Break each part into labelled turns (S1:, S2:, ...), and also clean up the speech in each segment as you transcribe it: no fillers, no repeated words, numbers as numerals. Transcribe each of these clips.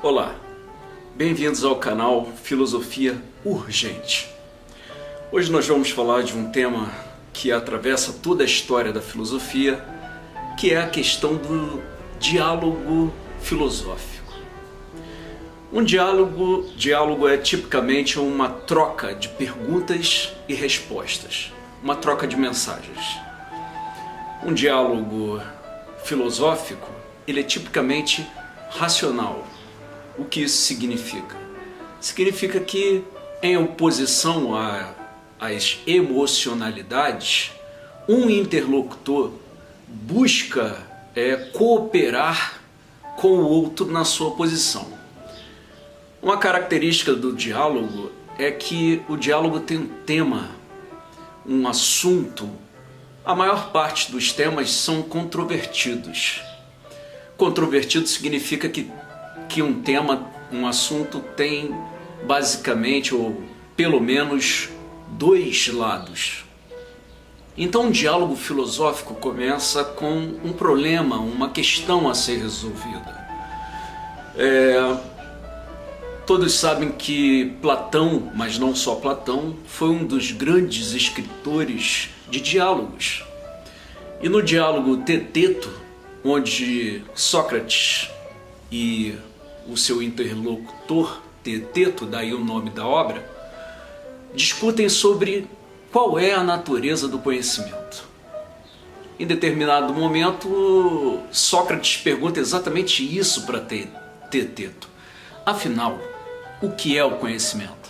S1: Olá, bem-vindos ao canal Filosofia Urgente. Hoje nós vamos falar de um tema que atravessa toda a história da filosofia, que é a questão do diálogo filosófico. Um diálogo é tipicamente uma troca de perguntas e respostas, uma troca de mensagens. Um diálogo filosófico, ele é tipicamente racional. O que isso significa? Significa que, em oposição às emocionalidades, um interlocutor busca cooperar com o outro na sua posição. Uma característica do diálogo é que o diálogo tem um tema, um assunto. A maior parte dos temas são controvertidos. Controvertido significa que um tema, um assunto tem basicamente, ou pelo menos, dois lados. Então um diálogo filosófico começa com um problema, uma questão a ser resolvida. Todos sabem que Platão, mas não só Platão, foi um dos grandes escritores de diálogos. E no diálogo Teteto, onde Sócrates e o seu interlocutor, Teteto, daí o nome da obra, discutem sobre qual é a natureza do conhecimento. Em determinado momento, Sócrates pergunta exatamente isso para Teteto. Afinal, o que é o conhecimento?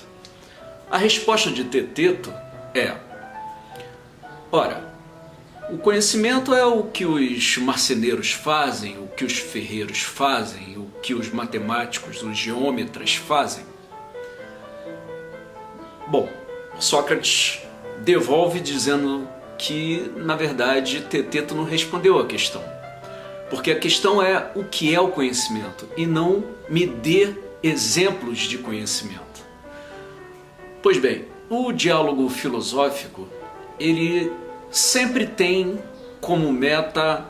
S1: A resposta de Teteto é: ora, o conhecimento é o que os marceneiros fazem, o que os ferreiros fazem, o que os matemáticos, os geômetras fazem. Bom, Sócrates devolve dizendo que, na verdade, Teteto não respondeu a questão. Porque a questão é o que é o conhecimento e não me dê exemplos de conhecimento. Pois bem, o diálogo filosófico, ele sempre tem como meta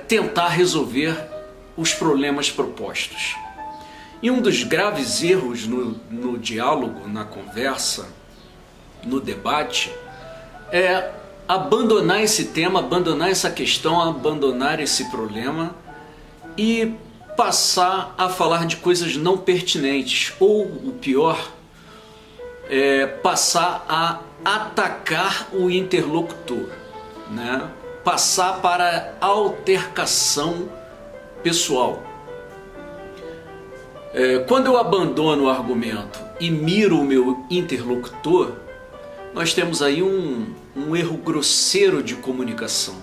S1: tentar resolver os problemas propostos. E um dos graves erros no diálogo, na conversa, no debate, é abandonar esse tema, abandonar essa questão, abandonar esse problema e passar a falar de coisas não pertinentes, ou o pior, passar a atacar o interlocutor, né? Passar para a altercação pessoal. Quando eu abandono o argumento e miro o meu interlocutor, nós temos aí um erro grosseiro de comunicação,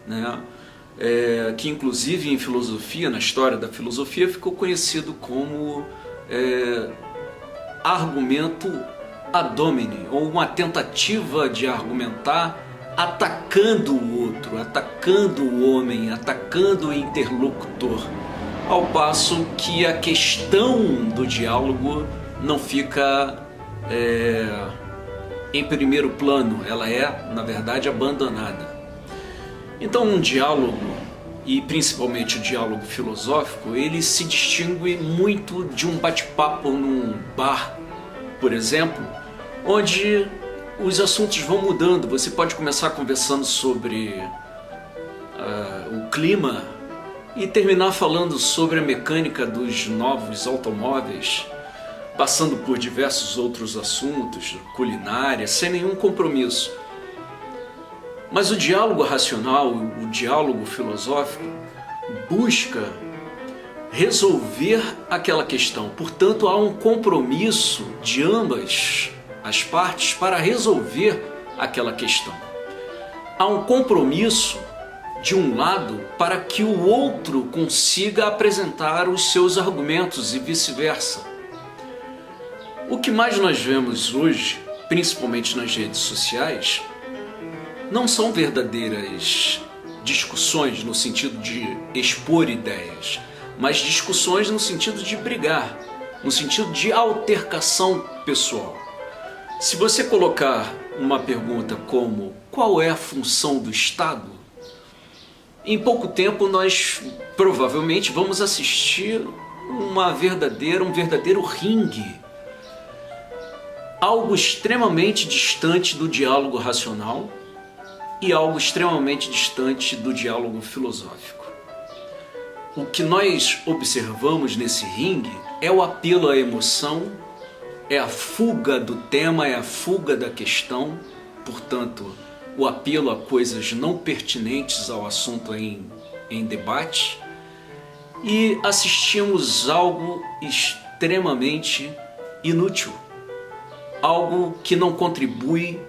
S1: né? Que inclusive em filosofia, na história da filosofia, ficou conhecido como argumento ad hominem, ou uma tentativa de argumentar atacando o outro, atacando o homem, atacando o interlocutor, ao passo que a questão do diálogo não fica em primeiro plano, ela é, na verdade, abandonada. Então um diálogo, e principalmente o diálogo filosófico, ele se distingue muito de um bate-papo num bar, por exemplo, onde os assuntos vão mudando. Você pode começar conversando sobre o clima e terminar falando sobre a mecânica dos novos automóveis, passando por diversos outros assuntos, culinária, sem nenhum compromisso. Mas o diálogo racional, o diálogo filosófico, busca resolver aquela questão. Portanto, há um compromisso de ambas as partes para resolver aquela questão. Há um compromisso de um lado para que o outro consiga apresentar os seus argumentos e vice-versa. O que mais nós vemos hoje, principalmente nas redes sociais, não são verdadeiras discussões no sentido de expor ideias, mas discussões no sentido de brigar, no sentido de altercação pessoal. Se você colocar uma pergunta como qual é a função do Estado, em pouco tempo nós provavelmente vamos assistir um verdadeiro ringue. Algo extremamente distante do diálogo racional e algo extremamente distante do diálogo filosófico. O que nós observamos nesse ringue é o apelo à emoção, é a fuga do tema, é a fuga da questão, portanto, o apelo a coisas não pertinentes ao assunto em debate, e assistimos algo extremamente inútil, algo que não contribui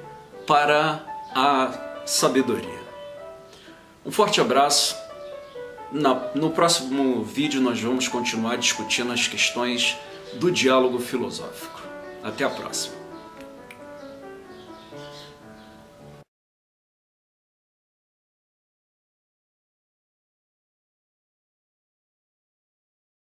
S1: para a sabedoria. Um forte abraço. No próximo vídeo nós vamos continuar discutindo as questões do diálogo filosófico. Até a próxima.